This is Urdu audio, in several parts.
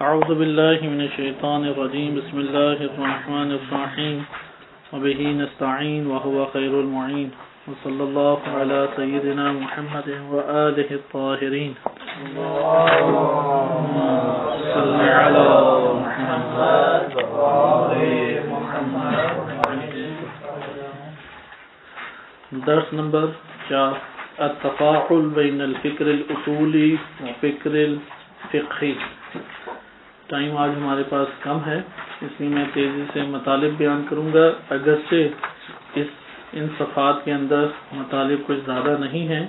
أعوذ بالله من الشيطان الرجيم بسم الله الرحمن الرحيم وبه نستعين وهو خير المعين وصلى الله على سيدنا محمد وآله الطاهرين اللهم صل على محمد وآل محمد. درس نمبر 4 التفاعل بين الفکر الاصولی وفکر الفقہی. ٹائم آج ہمارے پاس کم ہے اس لیے میں تیزی سے مطالب بیان کروں گا. اگرچہ ان صفحات کے اندر مطالب کچھ زیادہ نہیں ہیں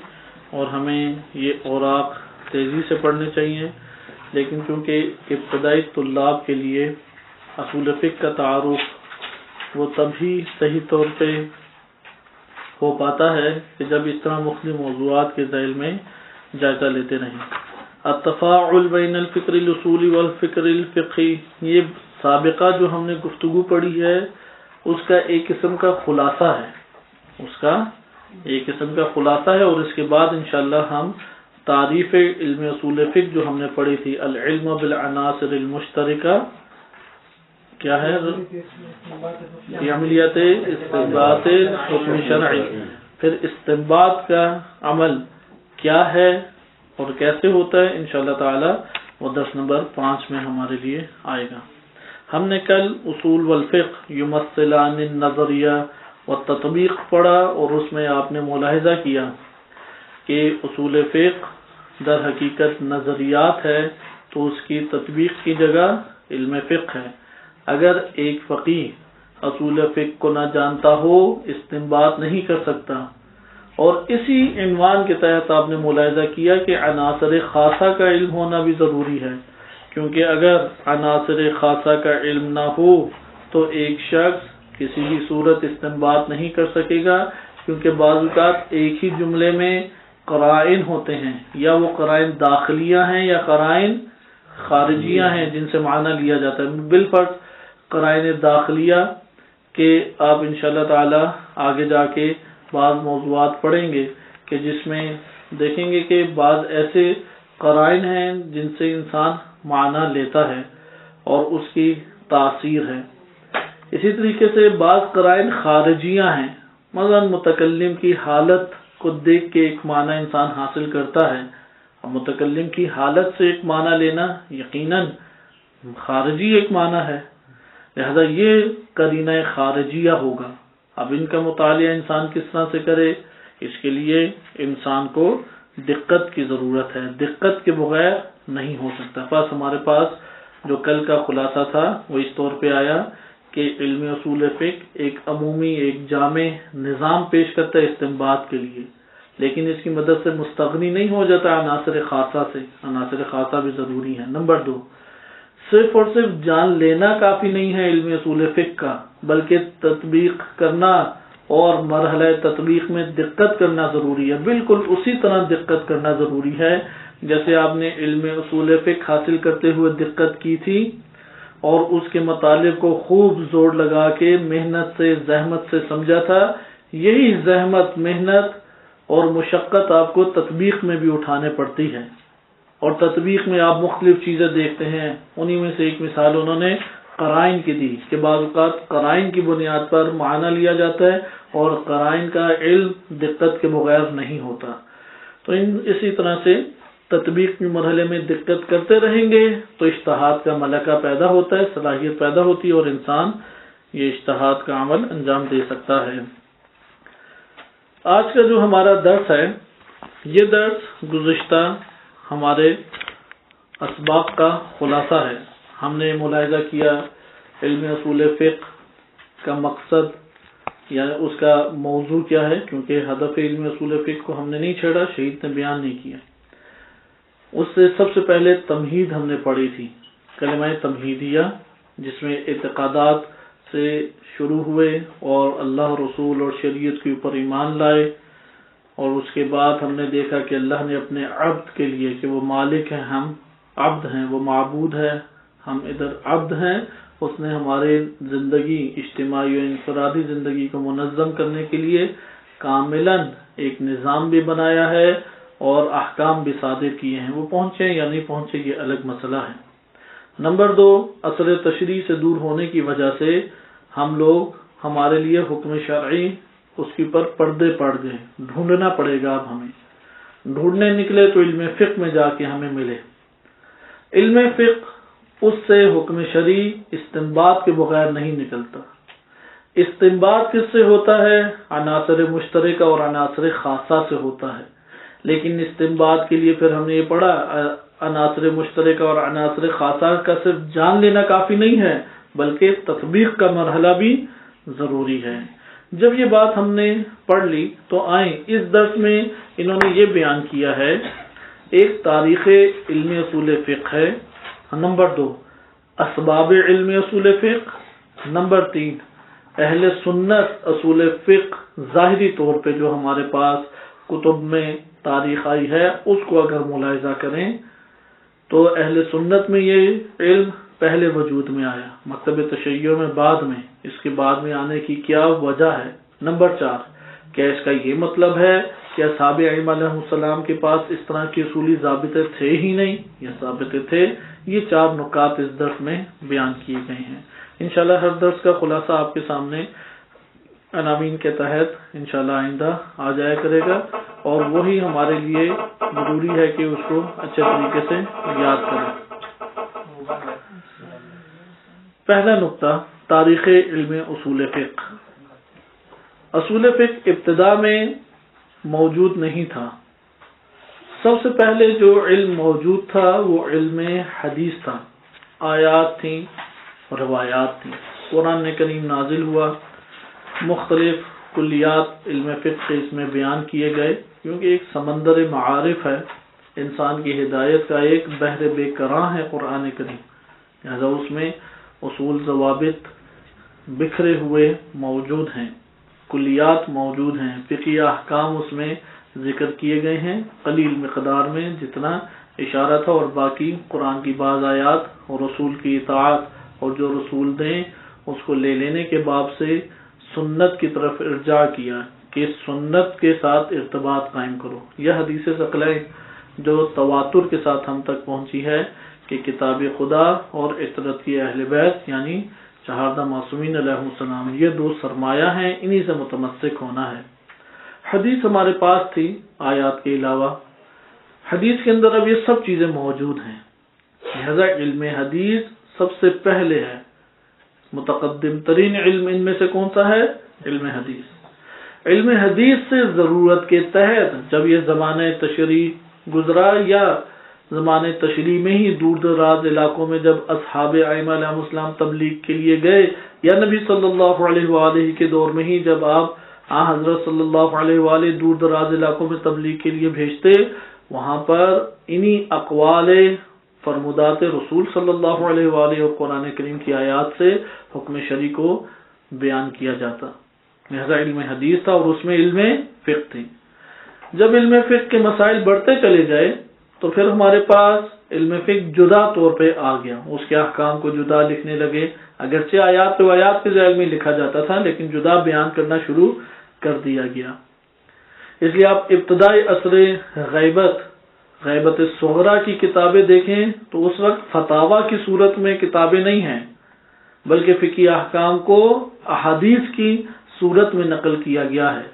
اور ہمیں یہ اوراق تیزی سے پڑھنے چاہیے، لیکن چونکہ ابتدائی طلاب کے لیے اصول فقہ کا تعارف وہ تبھی صحیح طور پہ ہو پاتا ہے کہ جب اس طرح مختلف موضوعات کے ذیل میں جائزہ لیتے رہیں. التفاعل بین الفکر الاصولی والفکر الفقہی، یہ سابقہ جو ہم نے گفتگو پڑھی ہے اس کا ایک قسم کا خلاصہ ہے، اور اس کے بعد انشاءاللہ ہم تعریف علم اصول فقہ جو ہم نے پڑھی تھی، العلم بالعناصر المشترکہ، کیا ہے یہ عملیات استنباط حکم شرعی، پھر استنباط کا عمل کیا ہے اور کیسے ہوتا ہے، انشاءاللہ تعالی وہ درس نمبر 5 میں ہمارے لیے آئے گا. ہم نے کل اصول والفقہ یمثلان النظریہ والتطبیق پڑھا اور اس میں آپ نے ملاحظہ کیا کہ اصول فقہ در حقیقت نظریات ہے تو اس کی تطبیق کی جگہ علم فقہ ہے. اگر ایک فقیہ اصول فقہ کو نہ جانتا ہو استنباط نہیں کر سکتا. اور اسی عنوان کے تحت آپ نے ملاحظہ کیا کہ عناصر خاصہ کا علم ہونا بھی ضروری ہے، کیونکہ اگر عناصر خاصہ کا علم نہ ہو تو ایک شخص کسی بھی صورت استنباط نہیں کر سکے گا، کیونکہ بعض اوقات ایک ہی جملے میں قرائن ہوتے ہیں، یا وہ قرائن داخلیہ ہیں یا قرائن خارجیہ ہیں جن سے معنی لیا جاتا ہے. بالفرض قرائن داخلیہ کے آپ انشاءاللہ تعالی آگے جا کے بعض موضوعات پڑھیں گے کہ جس میں دیکھیں گے کہ بعض ایسے قرائن ہیں جن سے انسان معنی لیتا ہے اور اس کی تاثیر ہے. اسی طریقے سے بعض قرائن خارجیہ ہیں، مثلا متکلم کی حالت کو دیکھ کے ایک معنی انسان حاصل کرتا ہے. اب متکلم کی حالت سے ایک معنی لینا یقیناً خارجی ایک معنی ہے، لہذا یہ قرینہ خارجیہ ہوگا. اب ان کا مطالعہ انسان کس طرح سے کرے، اس کے لیے انسان کو دقت کی ضرورت ہے، دقت کے بغیر نہیں ہو سکتا. بس ہمارے پاس جو کل کا خلاصہ تھا وہ اس طور پہ آیا کہ علم اصول فقہ ایک عمومی ایک جامع نظام پیش کرتا ہے استنباط کے لیے، لیکن اس کی مدد سے مستغنی نہیں ہو جاتا عناصر خاصہ سے. عناصر خاصہ بھی ضروری ہیں. نمبر 2، صرف اور صرف جان لینا کافی نہیں ہے علم اصول فقہ کا، بلکہ تطبیق کرنا اور مرحلہ تطبیق میں دقت کرنا ضروری ہے. بالکل اسی طرح دقت کرنا ضروری ہے جیسے آپ نے علم اصول فقہ حاصل کرتے ہوئے دقت کی تھی اور اس کے مطالب کو خوب زور لگا کے محنت سے زحمت سے سمجھا تھا. یہی زحمت محنت اور مشقت آپ کو تطبیق میں بھی اٹھانے پڑتی ہے، اور تطبیق میں آپ مختلف چیزیں دیکھتے ہیں. انہی میں سے ایک مثال انہوں نے قرائن کی دی کہ بعض اوقات قرائن کی بنیاد پر معنی لیا جاتا ہے اور قرائن کا علم دقت کے بغیر نہیں ہوتا. تو اسی طرح سے تطبیق کے مرحلے میں دقت کرتے رہیں گے تو اجتہاد کا ملکہ پیدا ہوتا ہے، صلاحیت پیدا ہوتی ہے اور انسان یہ اجتہاد کا عمل انجام دے سکتا ہے. آج کا جو ہمارا درس ہے یہ درس گزشتہ ہمارے اسباق کا خلاصہ ہے. ہم نے ملاحظہ کیا علم اصول فقہ کا مقصد یا اس کا موضوع کیا ہے، کیونکہ ہدف علم اصول فقہ کو ہم نے نہیں چھیڑا، شہید نے بیان نہیں کیا. اس سے سب سے پہلے تمہید ہم نے پڑھی تھی، کلمہ تمہیدیہ، جس میں اعتقادات سے شروع ہوئے اور اللہ رسول اور شریعت کے اوپر ایمان لائے، اور اس کے بعد ہم نے دیکھا کہ اللہ نے اپنے عبد کے لیے کہ وہ مالک ہیں، ہم عبد ہیں، وہ معبود ہے، ہم ادھر عبد ہیں، اس نے ہمارے زندگی اجتماعی و انفرادی زندگی کو منظم کرنے کے لیے کاملاً ایک نظام بھی بنایا ہے اور احکام بھی صادر کیے ہیں. وہ پہنچے یا نہیں پہنچے یہ الگ مسئلہ ہے. نمبر 2، اثر تشریح سے دور ہونے کی وجہ سے ہم لوگ، ہمارے لیے حکم شرعی اس کے پر پردے پڑ گئے، ڈھونڈنا پڑے گا، اب ہمیں ڈھونڈنے نکلے تو علم فقہ میں جا کے ہمیں ملے۔ علم فقہ اس سے حکم شرعی استنباط کے بغیر نہیں نکلتا۔ استنباط کس سے ہوتا ہے؟ عناصر مشترکہ اور عناصر خاصہ سے ہوتا ہے، لیکن استنباط کے لیے پھر ہم نے یہ پڑھا عناصر مشترکہ اور عناصر خاصہ کا صرف جان لینا کافی نہیں ہے، بلکہ تطبیق کا مرحلہ بھی ضروری ہے۔ جب یہ بات ہم نے پڑھ لی تو آئیں اس درس میں انہوں نے یہ بیان کیا ہے، ایک تاریخ علم اصول فقہ ہے، نمبر 2 اسباب علم اصول فقہ، نمبر 3 اہل سنت اصول فقہ ظاہری طور پہ جو ہمارے پاس کتب میں تاریخ آئی ہے اس کو اگر ملاحظہ کریں تو اہل سنت میں یہ علم پہلے وجود میں آیا، مکتب تشیع میں بعد میں، اس کے بعد میں آنے کی کیا وجہ ہے۔ نمبر 4 کیا اس کا یہ مطلب ہے کہ اصحاب ائمہ علیہ السلام کے پاس اس طرح کے اصولی ضابطے تھے ہی نہیں، یہ ضابطے تھے؟ یہ 4 نکات اس درس میں بیان کیے گئے ہیں۔ انشاءاللہ ہر درس کا خلاصہ آپ کے سامنے عناوین کے تحت انشاءاللہ آئندہ آ جایا کرے گا، اور وہی ہمارے لیے ضروری ہے کہ اس کو اچھے طریقے سے یاد کریں۔ پہلا نقطہ، تاریخ علم اصول فقہ۔ اصول فقہ ابتدا میں موجود نہیں تھا۔ سب سے پہلے جو علم موجود تھا وہ علم حدیث تھا، آیات تھیں، روایات تھیں، قرآن کریم نازل ہوا، مختلف کلیات علم فقہ اس میں بیان کیے گئے، کیونکہ ایک سمندر معارف ہے، انسان کی ہدایت کا ایک بحر بے کراں ہے قرآن کریم، لہذا اس میں اصول ضوابط بکھرے ہوئے موجود ہیں، کلیات موجود ہیں، فقہی احکام اس میں ذکر کیے گئے ہیں، قلیل مقدار میں جتنا اشارہ تھا، اور باقی قرآن کی بعض آیات اور رسول کی اطاعت اور جو رسول دیں اس کو لے لینے کے باب سے سنت کی طرف ارجاع کیا کہ سنت کے ساتھ ارتباط قائم کرو۔ یہ حدیث ثقلین جو تواتر کے ساتھ ہم تک پہنچی ہے کہ کتاب خدا اور عطرت کی اہل بیت یعنی چہاردہ معصومین علیہ السلام یہ 2 سرمایہ ہیں، انہی سے متمسک ہونا ہے۔ حدیث ہمارے پاس تھی آیات کے علاوہ، حدیث کے اندر اب یہ سب چیزیں موجود ہیں، لہذا علم حدیث سب سے پہلے ہے، متقدم ترین علم ان میں سے کون سا ہے؟ علم حدیث۔ علم حدیث سے ضرورت کے تحت جب یہ زمانہ تشریح گزرا یا زمانے تشریح میں ہی دور دراز علاقوں میں جب اصحاب ائمہ علیہ السلام تبلیغ کے لیے گئے، یا نبی صلی اللہ علیہ وآلہ کے دور میں ہی جب آپ حضرت صلی اللہ علیہ وآلہ دور دراز علاقوں میں تبلیغ کے لیے بھیجتے، وہاں پر انہی اقوال فرمودات رسول صلی اللہ علیہ وآلہ اور قرآن کریم کی آیات سے حکم شرعی کو بیان کیا جاتا، لہذا علم حدیث تھا، اور اس میں علم فقہ تھی۔ جب علم فقہ کے مسائل بڑھتے چلے گئے تو پھر ہمارے پاس علم فقہ جدا طور پہ آ گیا، اس کے احکام کو جدا لکھنے لگے، اگرچہ آیات و آیات کے ذیل میں لکھا جاتا تھا لیکن جدا بیان کرنا شروع کر دیا گیا۔ اس لیے آپ ابتدائی عصر غیبت صغریٰ کی کتابیں دیکھیں تو اس وقت فتاوی کی صورت میں کتابیں نہیں ہیں، بلکہ فقہی احکام کو احادیث کی صورت میں نقل کیا گیا ہے۔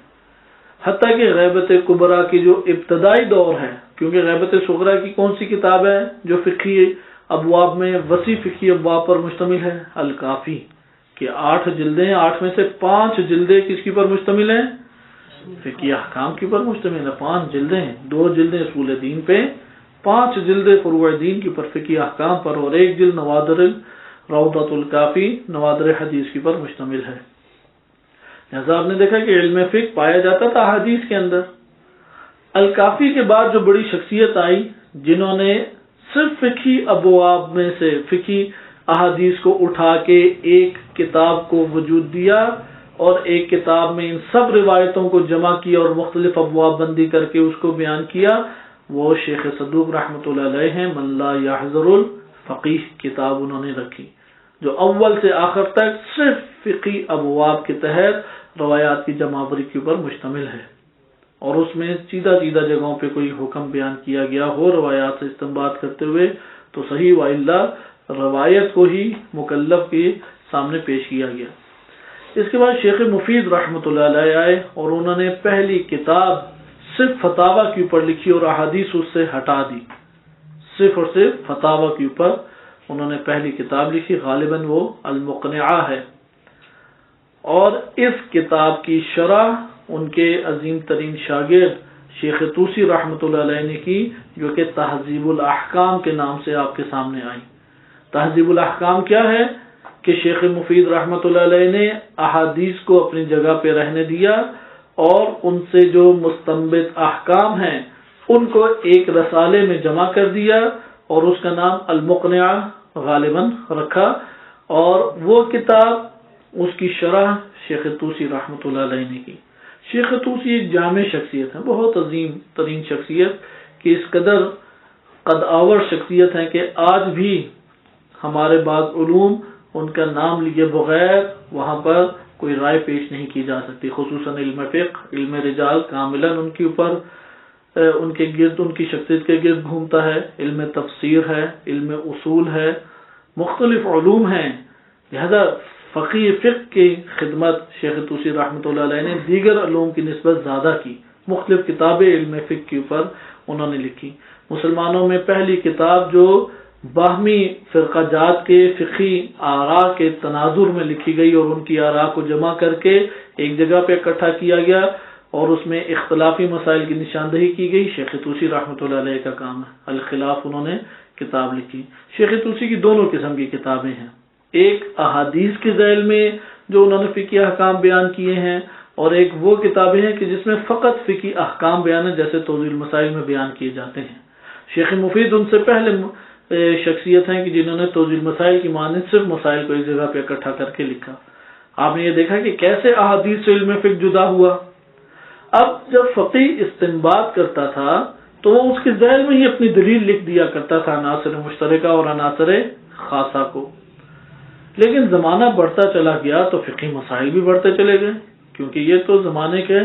حتیٰ کہ غیبت کبریٰ کی جو ابتدائی دور ہے، کیونکہ غیبت صغریٰ کی کون سی کتاب ہے جو فقہی ابواب میں وسیع فقہی ابواب پر مشتمل ہے؟ الکافی، کہ 8 جلدیں، 8 میں سے 5 جلدیں کس کی پر مشتمل ہیں؟ فقہی احکام کی پر مشتمل ہے۔ 5 جلدیں، 2 جلدیں اصول دین پہ، 5 جلدیں فروع دین کی پر فقہی احکام پر، اور 1 جلد نوادر روضۃ الکافی نوادر حدیث کی پر مشتمل ہے۔ لہذا آپ نے دیکھا کہ علم فقہ پایا جاتا تھا حدیث کے اندر۔ الکافی کے بعد جو بڑی شخصیت آئی جنہوں نے صرف فقہی ابواب میں سے فقہی احادیث کو اٹھا کے ایک کتاب کو وجود دیا اور ایک کتاب میں ان سب روایتوں کو جمع کیا اور مختلف ابواب بندی کر کے اس کو بیان کیا، وہ شیخ صدوق رحمۃ اللہ علیہ ہیں۔ من لا یحضر الفقیہ کتاب انہوں نے رکھی، جو اول سے آخر تک صرف فقہی ابواب کے تحت روایات کی جمع آوری کے اوپر مشتمل ہے، اور اس میں سیدھا جگہوں پہ کوئی حکم بیان کیا گیا ہو روایات سے استنباط کرتے ہوئے تو صحیح، وإلا روایت کو ہی مکلف کے سامنے پیش کیا گیا۔ اس کے بعد شیخ مفید رحمۃ اللہ علیہ آئے اور انہوں نے پہلی کتاب صرف فتاوی کے اوپر لکھی اور احادیث اس سے ہٹا دی، صرف اور صرف فتاوی کے اوپر انہوں نے پہلی کتاب لکھی، غالباً وہ المقنعہ ہے، اور اس کتاب کی شرح ان کے عظیم ترین شاگرد شیخ طوسی رحمۃ اللہ علیہ نے کی، جو کہ تہذیب الاحکام کے نام سے آپ کے سامنے آئی۔ تہذیب الاحکام کیا ہے کہ شیخ مفید رحمۃ اللہ علیہ نے احادیث کو اپنی جگہ پہ رہنے دیا اور ان سے جو مستنبط احکام ہیں ان کو ایک رسالے میں جمع کر دیا اور اس کا نام المقنعہ غالباً رکھا، اور وہ کتاب اس کی شرح شیخ طوسی رحمۃ اللہ علیہ نے کی۔ شیخ طوسی ایک جامع شخصیت ہے، بہت عظیم ترین شخصیت، کہ اس قدر قد آور شخصیت ہے کہ آج بھی ہمارے بعض علوم ان کا نام لیے بغیر وہاں پر کوئی رائے پیش نہیں کی جا سکتی، خصوصاً علم فقہ، علم رجال کاملاً ان کے اوپر ان کے گرد، ان کی شخصیت کے گرد گھومتا ہے، علم تفسیر ہے، علم اصول ہے، مختلف علوم ہیں، لہذا فقہ فقہ کی خدمت شیخ طوسی رحمۃ اللہ علیہ نے دیگر علوم کی نسبت زیادہ کی، مختلف کتابیں علم فقہ کے اوپر انہوں نے لکھی۔ مسلمانوں میں پہلی کتاب جو باہمی فرقہ جات کے فقہی آراء کے تناظر میں لکھی گئی اور ان کی آراء کو جمع کر کے ایک جگہ پہ اکٹھا کیا گیا اور اس میں اختلافی مسائل کی نشاندہی کی گئی، شیخ طوسی رحمۃ اللہ علیہ کا کام ہے۔ الخلاف انہوں نے کتاب لکھی۔ شیخ طوسی کی دونوں قسم کی کتابیں ہیں، ایک احادیث کے ذیل میں جو انہوں نے فقہی احکام بیان کیے ہیں، اور ایک وہ کتابیں ہیں کہ جس میں فقط فقہی احکام بیان ہے، جیسے توضیح المسائل میں بیان کیے جاتے ہیں۔ شیخ مفید ان سے پہلے شخصیت ہیں کہ جنہوں نے توضیح المسائل کی مانند صرف مسائل کو ایک جگہ پہ اکٹھا کر کے لکھا۔ آپ نے یہ دیکھا کہ کیسے احادیث سے علم فقہ جدا ہوا۔ اب جب فقی استنباط کرتا تھا تو وہ اس کے ذیل میں ہی اپنی دلیل لکھ دیا کرتا تھا، عناصر مشترکہ اور عناصر خاصہ کو، لیکن زمانہ بڑھتا چلا گیا تو فقہی مسائل بھی بڑھتے چلے گئے، کیونکہ یہ تو زمانے کے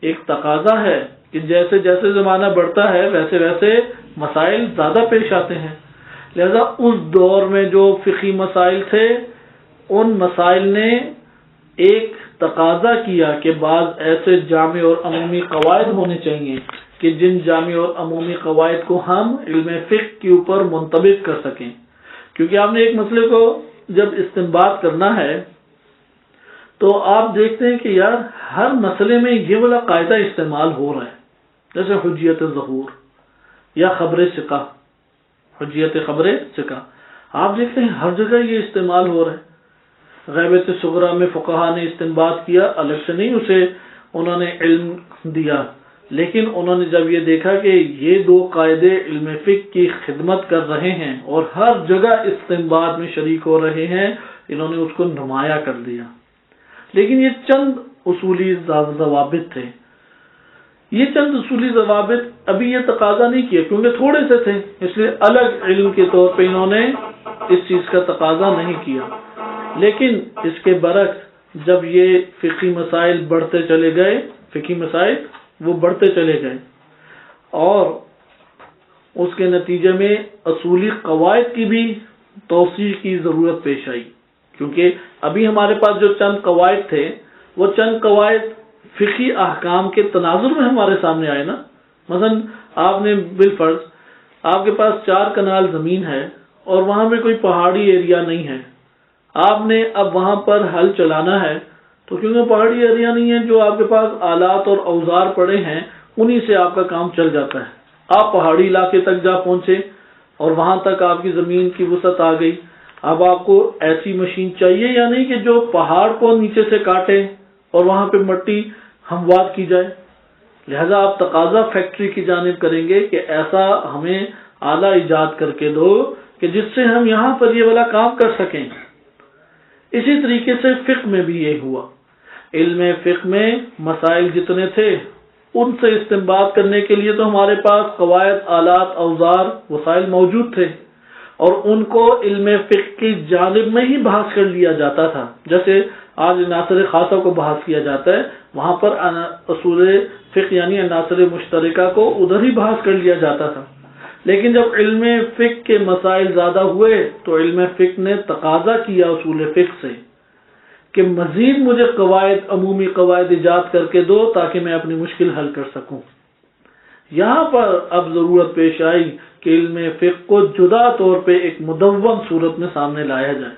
ایک تقاضا ہے کہ جیسے جیسے زمانہ بڑھتا ہے ویسے ویسے مسائل زیادہ پیش آتے ہیں، لہذا اس دور میں جو فقہی مسائل تھے ان مسائل نے ایک تقاضا کیا کہ بعض ایسے جامع اور عمومی قواعد ہونے چاہیے کہ جن جامع اور عمومی قواعد کو ہم علم فقہ کے اوپر منطبق کر سکیں، کیونکہ آپ نے ایک مسئلے کو جب استنباط کرنا ہے تو آپ دیکھتے ہیں کہ یار ہر مسئلے میں یہ والا قاعدہ استعمال ہو رہا ہے، جیسے حجیت ظہور یا خبر ثقہ، حجیت خبر ثقہ، آپ دیکھتے ہیں ہر جگہ یہ استعمال ہو رہا ہے۔ غیبت صغریٰ میں فقہا نے استنباط کیا، الگ سے نہیں اسے انہوں نے علم دیا، لیکن انہوں نے جب یہ دیکھا کہ یہ دو قاعدے علم فقہ کی خدمت کر رہے ہیں اور ہر جگہ استنباط میں شریک ہو رہے ہیں، انہوں نے اس کو نمایاں کر دیا۔ لیکن یہ چند اصولی ضوابط تھے، یہ چند اصولی ضوابط ابھی یہ تقاضا نہیں کیا کیونکہ تھوڑے سے تھے، اس لیے الگ علم کے طور پہ انہوں نے اس چیز کا تقاضا نہیں کیا، لیکن اس کے برعکس جب یہ فقہی مسائل بڑھتے چلے گئے، فقہی مسائل وہ بڑھتے چلے گئے اور اس کے نتیجے میں اصولی قواعد کی بھی توسیع کی ضرورت پیش آئی، کیونکہ ابھی ہمارے پاس جو چند قواعد تھے وہ چند قواعد فقہی احکام کے تناظر میں ہمارے سامنے آئے نا۔ مثلا آپ نے بالفرض آپ کے پاس 4 کنال زمین ہے اور وہاں پہ کوئی پہاڑی ایریا نہیں ہے، آپ نے اب وہاں پر ہل چلانا ہے، تو کیونکہ پہاڑی ایریا نہیں ہے، جو آپ کے پاس آلات اور اوزار پڑے ہیں انہی سے آپ کا کام چل جاتا ہے۔ آپ پہاڑی علاقے تک جا پہنچے اور وہاں تک آپ کی زمین کی وسعت آ گئی، اب آپ کو ایسی مشین چاہیے یا نہیں کہ جو پہاڑ کو نیچے سے کاٹے اور وہاں پہ مٹی ہموار کی جائے، لہذا آپ تقاضا فیکٹری کی جانب کریں گے کہ ایسا ہمیں آلہ ایجاد کر کے دو کہ جس سے ہم یہاں پر یہ والا کام کر سکیں۔ اسی طریقے سے فقہ میں بھی یہ ہوا، علم فقہ میں مسائل جتنے تھے ان سے استنباط کرنے کے لیے تو ہمارے پاس قواعد، آلات، اوزار، وسائل موجود تھے اور ان کو علم فقہ کی جانب میں ہی بحث کر لیا جاتا تھا، جیسے آج عناصر خاصہ کو بحث کیا جاتا ہے، وہاں پر اصول فقہ یعنی عناصر مشترکہ کو ادھر ہی بحث کر لیا جاتا تھا۔ لیکن جب علم فقہ کے مسائل زیادہ ہوئے تو علم فقہ نے تقاضا کیا اصول فقہ سے کہ مزید مجھے عمومی قواعد ایجاد کر کے دو تاکہ میں اپنی مشکل حل کر سکوں۔ یہاں پر اب ضرورت پیش آئی کہ علم فقہ کو جدا طور پہ ایک مدون صورت میں سامنے لایا جائے،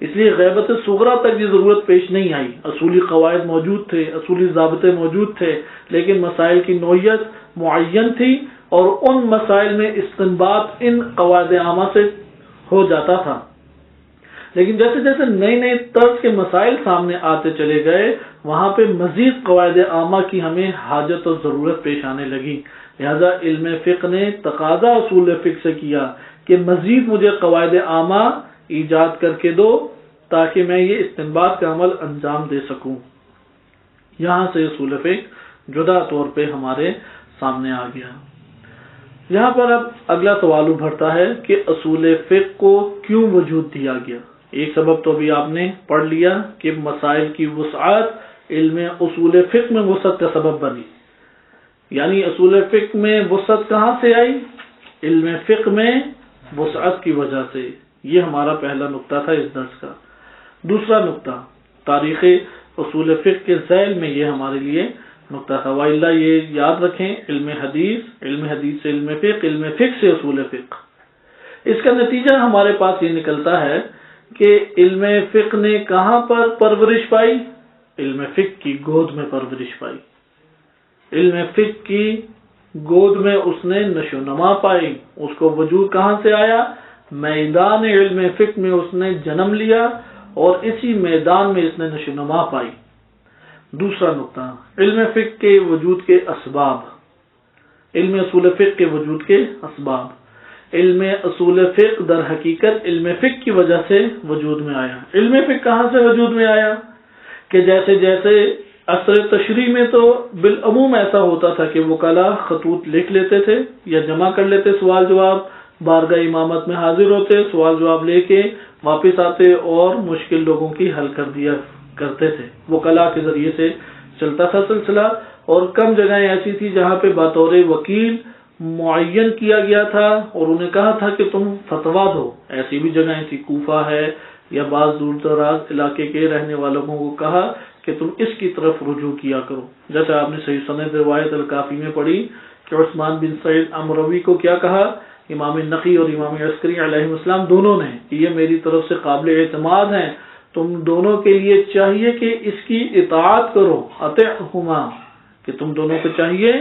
اس لیے غیبت صغریٰ تک یہ ضرورت پیش نہیں آئی۔ اصولی قواعد موجود تھے، اصولی ضابطے موجود تھے، لیکن مسائل کی نوعیت معین تھی اور ان مسائل میں استنباط ان قواعد عامہ سے ہو جاتا تھا۔ لیکن جیسے جیسے نئے نئے طرز کے مسائل سامنے آتے چلے گئے، وہاں پہ مزید قواعد عامہ کی ہمیں حاجت اور ضرورت پیش آنے لگی، لہذا علم فقہ نے تقاضا اصول فقہ سے کیا کہ مزید مجھے قواعد عامہ ایجاد کر کے دو تاکہ میں یہ استنباط کا عمل انجام دے سکوں۔ یہاں سے اصول فقہ جدا طور پہ ہمارے سامنے آ گیا۔ یہاں پر اب اگلا سوال ابھرتا ہے کہ اصول فقہ کو کیوں وجود دیا گیا؟ ایک سبب تو ابھی آپ نے پڑھ لیا کہ مسائل کی وسعت علم اصول فقہ میں وسعت کا سبب بنی، یعنی اصول فقہ میں وسعت کہاں سے آئی؟ علم فقہ میں وسعت کی وجہ سے۔ یہ ہمارا پہلا نقطہ تھا اس درس کا۔ دوسرا نقطہ تاریخ اصول فقہ کے ذیل میں یہ ہمارے لیے نقطہ تھا، وإلا یہ یاد رکھیں علم حدیث سے علم فقہ سے اصول فقہ۔ اس کا نتیجہ ہمارے پاس یہ نکلتا ہے کہ علم فقہ نے کہاں پر پرورش پائی؟ علم فقہ کی گود میں پرورش پائی، علم فقہ کی گود میں اس نے نشو و نما پائی۔ اس کو وجود کہاں سے آیا؟ میدان علم فقہ میں اس نے جنم لیا اور اسی میدان میں اس نے نشو و نما پائی۔ دوسرا نقطہ علم فقہ کے وجود کے اسباب، علم اصول فقہ کے وجود کے اسباب۔ علم اصول فقہ در حقیقت علم فقہ کی وجہ سے وجود میں آیا۔ علم فقہ کہاں سے وجود میں آیا؟ کہ جیسے جیسے عصر تشریع میں تو بالعموم ایسا ہوتا تھا کہ وکلاء خطوط لکھ لیتے تھے یا جمع کر لیتے، سوال جواب بارگاہ امامت میں حاضر ہوتے، سوال جواب لے کے واپس آتے اور مشکل لوگوں کی حل کر دیا کرتے تھے۔ وکلاء کے ذریعے سے چلتا تھا سلسلہ، اور کم جگہیں ایسی تھی جہاں پہ بطور وکیل معین کیا گیا تھا اور انہیں کہا تھا کہ تم فتویٰ دو۔ ایسی بھی جگہیں تھی، کوفہ ہے یا بعض دور دراز علاقے کے رہنے والوں کو کہا کہ تم اس کی طرف رجوع کیا کرو۔ جیسے آپ نے صحیح سند روایت الکافی میں پڑھی کہ عثمان بن سعید امروی کو کیا کہا؟ امام نقی اور امام عسکری علیہ السلام دونوں نے کہ یہ میری طرف سے قابل اعتماد ہیں، تم دونوں کے لیے چاہیے کہ اس کی اطاعت کرو، اطیعہما، کہ تم دونوں کو چاہیے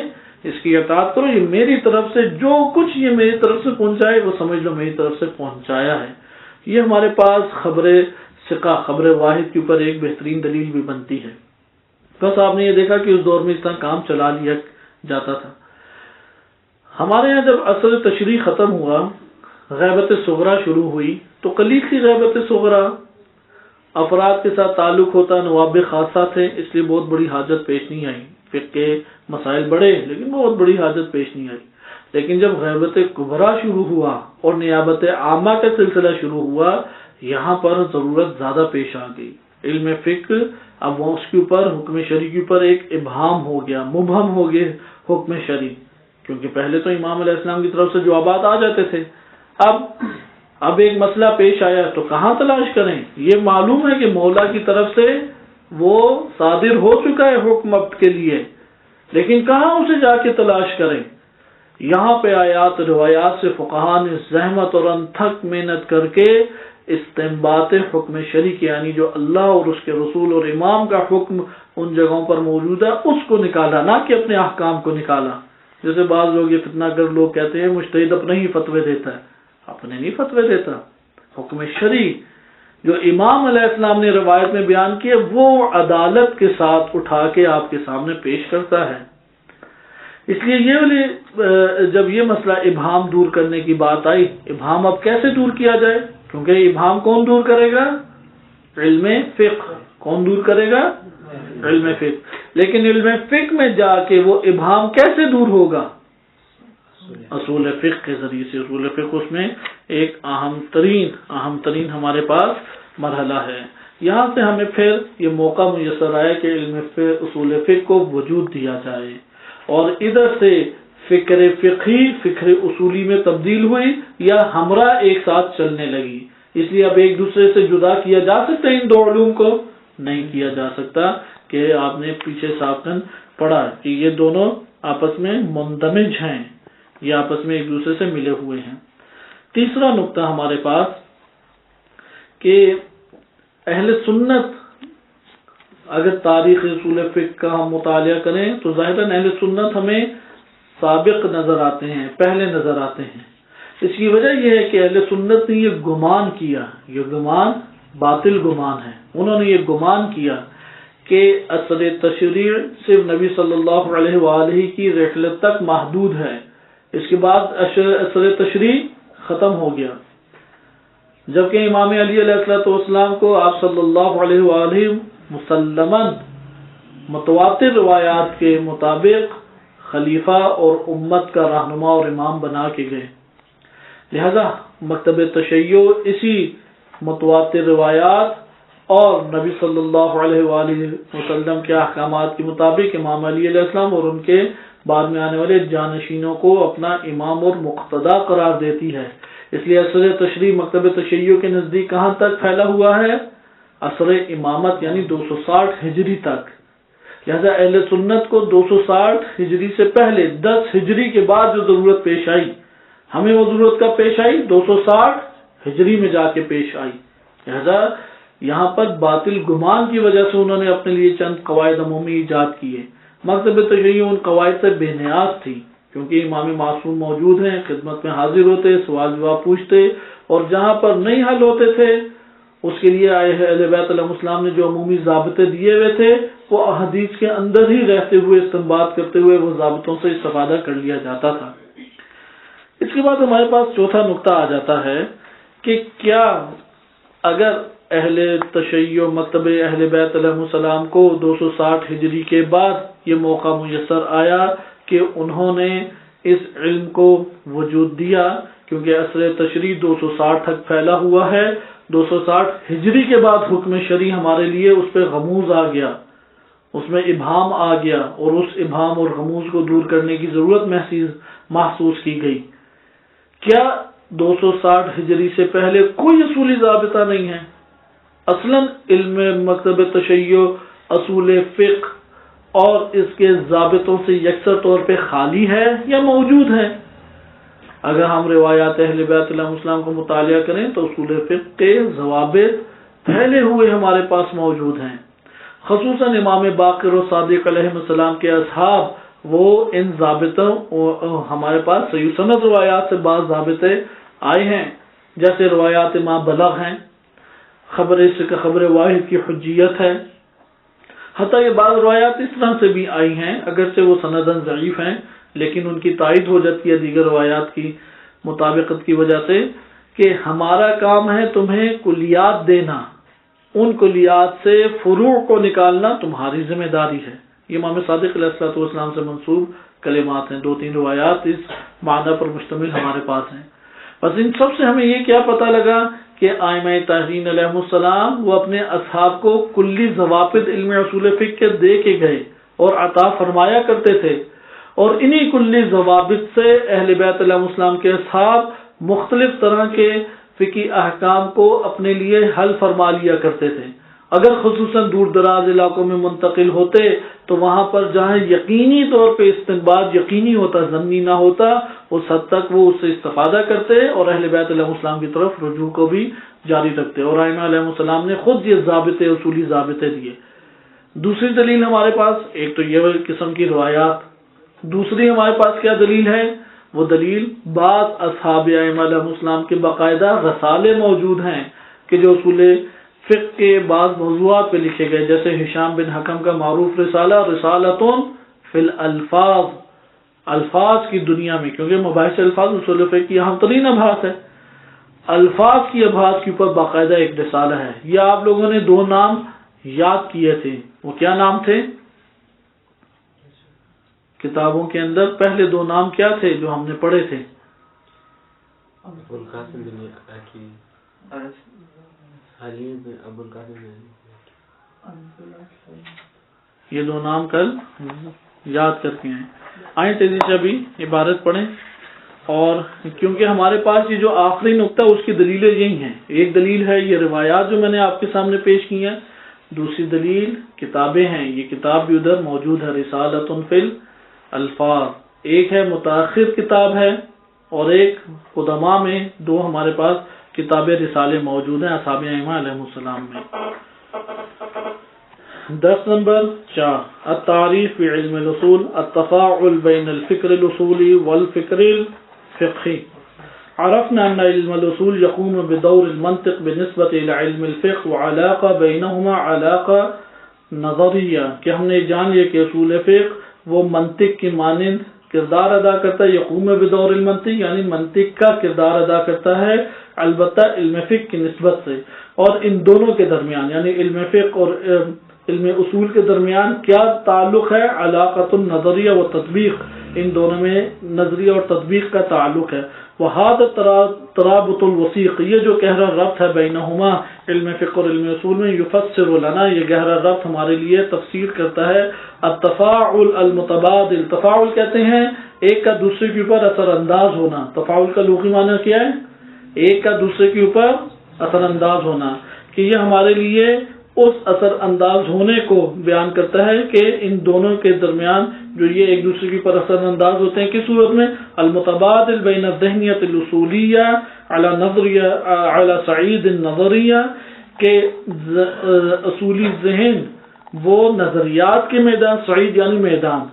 اس کی اطاعت کرو، یہ میری طرف سے جو کچھ یہ میری طرف سے پہنچائے وہ سمجھ لو میری طرف سے پہنچایا ہے۔ یہ ہمارے پاس خبر ثقہ، خبر واحد کے اوپر ایک بہترین دلیل بھی بنتی ہے۔ بس آپ نے یہ دیکھا کہ اس دور میں اس طرح کام چلا لیا جاتا تھا۔ ہمارے یہاں جب عصر تشریع ختم ہوا، غیبت صغریٰ شروع ہوئی، تو قلیل سی غیبت صغریٰ افراد کے ساتھ تعلق ہوتا، نواب خاصہ تھے، اس لیے بہت بڑی حاجت پیش نہیں آئی۔ فقہ کے مسائل بڑے لیکن بہت بڑی حاجت پیش نہیں آئی۔ لیکن جب غیبت کبریٰ شروع ہوا اور نیابت عامہ کا سلسلہ شروع ہوا، یہاں پر ضرورت زیادہ پیش آ گئی۔ علم فقہ اب وہ اس کے اوپر حکم شرعی کے اوپر ایک ابہام ہو گیا، مبہم ہو گئے حکم شرعی، کیونکہ پہلے تو امام علیہ السلام کی طرف سے جوابات آ جاتے تھے۔ اب ایک مسئلہ پیش آیا تو کہاں تلاش کریں؟ یہ معلوم ہے کہ مولا کی طرف سے وہ صادر ہو چکا ہے حکم اب کے لیے، لیکن کہاں اسے جا کے تلاش کریں؟ یہاں پہ آیات روایات سے فقہاء نے زحمت اور انتھک محنت کر کے استنباط حکم شرعی کے، یعنی جو اللہ اور اس کے رسول اور امام کا حکم ان جگہوں پر موجود ہے اس کو نکالا، نہ کہ اپنے احکام کو نکالا۔ جیسے بعض لوگ یہ فتنہ گر لوگ کہتے ہیں مجتہد اپنے ہی فتوے دیتا ہے، اپنے نہیں فتوے دیتا، حکم شرعی جو امام علیہ السلام نے روایت میں بیان کیے وہ عدالت کے ساتھ اٹھا کے آپ کے سامنے پیش کرتا ہے۔ اس لیے جب یہ مسئلہ ابہام دور کرنے کی بات آئی، ابہام اب کیسے دور کیا جائے؟ کیونکہ ابہام کون دور کرے گا؟ علم فقہ۔ کون دور کرے گا؟ علم فقہ۔ لیکن علم فقہ میں جا کے وہ ابہام کیسے دور ہوگا؟ اصول فقہ کے ذریعے سے۔ اصول فقہ اس میں ایک اہم ترین ہمارے پاس مرحلہ ہے۔ یہاں سے ہمیں پھر یہ موقع میسر آیا کہ علم اصول فقہ کو وجود دیا جائے، اور ادھر سے فکر فقہی فکر اصولی میں تبدیل ہوئی یا ہمراہ ایک ساتھ چلنے لگی. اس لیے اب ایک دوسرے سے جدا کیا جا سکتا ہے ان دو علوم کو؟ نہیں کیا جا سکتا، کہ آپ نے پیچھے سابقاً پڑھا کہ یہ دونوں آپس میں مندمج ہیں، یہ آپس میں ایک دوسرے سے ملے ہوئے ہیں. تیسرا نقطہ ہمارے پاس کہ اہل سنت، اگر تاریخ اصول فقہ کا ہم مطالعہ کریں تو ظاہراً اہل سنت ہمیں سابق نظر آتے ہیں، پہلے نظر آتے ہیں. اس کی وجہ یہ ہے کہ اہل سنت نے یہ گمان کیا، یہ گمان باطل گمان ہے، انہوں نے یہ گمان کیا کہ اثر تشریع صرف نبی صلی اللہ علیہ وآلہ کی رحلت تک محدود ہے، اس کے بعد اثر تشریع ختم ہو گیا. جبکہ امام علی علیہ السلام کو آپ صلی اللہ علیہ وآلہ مسلماً متواتر روایات کے مطابق خلیفہ اور امت کا رہنما اور امام بنا کے گئے. لہذا مکتب تشیع اسی متواتر روایات اور نبی صلی اللہ علیہ وآلہ وسلم کے احکامات کے مطابق امام علی علیہ السلام اور ان کے بعد میں آنے والے جانشینوں کو اپنا امام اور مقتدا قرار دیتی ہے. اس لیے اثر تشریع مکتب تشیع کے نزدیک کہاں تک پھیلا ہوا ہے؟ اثر امامت یعنی 260 ہجری تک. لہذا اہل سنت کو 260 ہجری سے پہلے 10 ہجری کے بعد جو ضرورت پیش آئی، ہمیں وہ ضرورت کب پیش آئی؟ 260 ہجری میں جا کے پیش آئی. لہذا یہاں پر باطل گمان کی وجہ سے انہوں نے اپنے لیے چند قواعد عمومی ایجاد کیے. مکتب تشیع ان قواعد سے بے نیاز تھی، کیونکہ امام معصوم موجود ہیں، خدمت میں حاضر ہوتے، سوال جواب پوچھتے، اور جہاں پر نہیں حل ہوتے تھے اس کے لیے اہل بیت علیہ السلام نے جو عمومی ضابطے دیے ہوئے تھے وہ احادیث کے اندر ہی رہتے ہوئے استنباط کرتے ہوئے وہ ضابطوں سے استفادہ کر لیا جاتا تھا. اس کے بعد ہمارے پاس چوتھا نقطہ آ جاتا ہے کہ کیا اگر اہل تشیع مکتب اہل بیت علیہ السلام کو 260 ہجری کے بعد یہ موقع میسر آیا کہ انہوں نے اس علم کو وجود دیا، کیونکہ اثر تشریع 260 تک پھیلا ہوا ہے، 260 ہجری کے بعد حکم شرعی ہمارے لیے اس پہ غموز آ گیا، اس میں ابہام آ گیا، اور اس ابہام اور غموز کو دور کرنے کی ضرورت محسوس کی گئی. کیا 260 ہجری سے پہلے کوئی اصولی ضابطہ نہیں ہے؟ اصلاً علم مکتب تشیع اصول فقہ اور اس کے ضابطوں سے یکسر طور پہ خالی ہے یا موجود ہے؟ اگر ہم روایات اہل بیت علیہ السلام کو مطالعہ کریں تو اصول فقہ کے ضوابط پھیلے ہوئے ہمارے پاس موجود ہیں. خصوصاً امام باقر و صادق علیہ السلام کے اصحاب وہ ان ضابطوں ہمارے پاس صحیح سند روایات سے بعض ضابطے آئے ہیں، جیسے روایات ما بلغ ہیں، خبر اس کا خبر واحد کی حجیت ہے. حتیٰ یہ بعض روایات اس طرح سے بھی آئی ہیں، اگرچہ وہ سنداً ضعیف ہیں لیکن ان کی تائید ہو جاتی ہے دیگر روایات کی مطابقت کی وجہ سے، کہ ہمارا کام ہے تمہیں کلیات دینا، ان کلیات سے فروع کو نکالنا تمہاری ذمہ داری ہے. یہ امام صادق علیہ السلام سے منسوب کلمات ہیں. 2-3 روایات اس معنی پر مشتمل ہمارے پاس ہیں. بس ان سب سے ہمیں یہ کیا پتہ لگا کہ ائمہ طاہرین علیہ السلام وہ اپنے اصحاب کو کلی ضوابط علم اصول فقہ کے دے کے گئے اور عطا فرمایا کرتے تھے، اور انہی کلی ضوابط سے اہل بیت علیہ السلام کے اصحاب مختلف طرح کے فقہی احکام کو اپنے لیے حل فرما لیا کرتے تھے. اگر خصوصاً دور دراز علاقوں میں منتقل ہوتے تو وہاں پر جہاں یقینی طور پہ استنباط یقینی ہوتا، ضمنی نہ ہوتا، اس حد تک وہ اس سے استفادہ کرتے اور اہل بیت علیہ السلام کی طرف رجوع کو بھی جاری رکھتے. اور ائمہ علیہ السلام نے خود یہ ضابطے اصولی ضابطے دیے. دوسری دلیل ہمارے پاس ایک تو یہ قسم کی روایات، دوسری ہمارے پاس کیا دلیل ہے؟ وہ دلیل بعض اصحاب ائمہ علیہ السلام کے باقاعدہ رسالے موجود ہیں کہ جو اصول فقہ کے بعض موضوعات پہ لکھے گئے، جیسے ہشام بن حکم کا معروف رسالہ رسالتون فی الالفاظ، الفاظ کی دنیا میں، کیونکہ مباحث الفاظ اصول فقہ کی اہم ترین ابحاث ہے. الفاظ کی ابحاث کے اوپر باقاعدہ ایک رسالہ ہے. یہ آپ لوگوں نے 2 نام یاد کیے تھے، وہ کیا نام تھے؟ کتابوں کے اندر پہلے 2 نام کیا تھے جو ہم نے پڑھے تھے؟ یہ 2 نام کل یاد کر کے آئیں. آئیں تیزی سے ابھی عبارت پڑھیں. اور کیونکہ ہمارے پاس یہ جو آخری نقطہ اس کی دلیلیں یہی ہیں. ایک دلیل ہے یہ روایات جو میں نے آپ کے سامنے پیش کی ہیں، دوسری دلیل کتابیں ہیں. یہ کتاب بھی ادھر موجود ہے، رسالۃ فی الالفاظ. ایک ہے متاخر کتاب ہے اور ایک قدماء میں دو ہمارے پاس کتاب رسالے موجود ہیں اصحاب ائمہ علیہم السلام میں. درس نمبر 4 التعریف بعلم الاصول التفاعل بین الفکر الاصولی والفکر الفقہی. عرفنا ان علم الاصول يقوم بدور المنطق بالنسبة الى علم الفقه وعلاقہ بینہما علاقہ نظریہ، کہ ہم نے جان لیا کہ اصول فقہ وہ منطق کی مانند کردار ادا کرتا ہے. یقوم بدور المنطق یعنی منطق کا کردار ادا کرتا ہے، البتہ علم فقہ کی نسبت سے. اور ان دونوں کے درمیان یعنی علم فقہ اور علم اصول کے درمیان کیا تعلق ہے؟ علاقۃ النظریہ و تطبیق، ان دونوں میں نظریہ اور تطبیق کا تعلق ہے. وَهَذَا ترابط الوثیق، یہ جو گہرا ربط ہے بینہما علم فقہ اور علم اصول میں، یفسر لنا، یہ گہرا ربط ہمارے لیے تفسیر کرتا ہے التفاعل المتبادل. تفاعل کہتے ہیں ایک کا دوسرے کے اوپر اثر انداز ہونا. تفاعل کا لغوی معنی کیا ہے؟ ایک کا دوسرے کے اوپر اثر انداز ہونا. کہ یہ ہمارے لیے اس اثر انداز ہونے کو بیان کرتا ہے کہ ان دونوں کے درمیان جو یہ ایک دوسرے کے اوپر اثر انداز ہوتے ہیں. کس صورت میں؟ المتبادل بین الذہنیت الاصولیہ علی نظریہ علی صعید النظریہ، کہ اصولی ذہن وہ نظریات کے میدان، صعید یعنی میدان،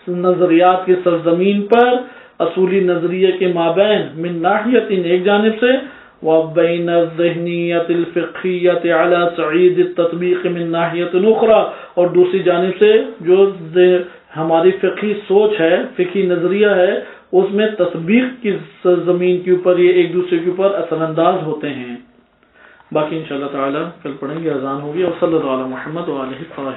نظریات کے سرزمین پر اصولی نظریے کے مابین من ناحیت ایک جانب سے، وبین الذہنیت الفقہیت علی صعید التطبیق من ناحیت اخرى، اور دوسری جانب سے جو ہماری فقہی سوچ ہے، فقہی نظریہ ہے، اس میں تطبیق کی زمین کے اوپر یہ ایک دوسرے کے اوپر اثر انداز ہوتے ہیں. باقی انشاءاللہ تعالی کل پڑھیں گے. اذان ہوگی. اور صلی اللہ علیہ محمد وآلہ الطاہرین.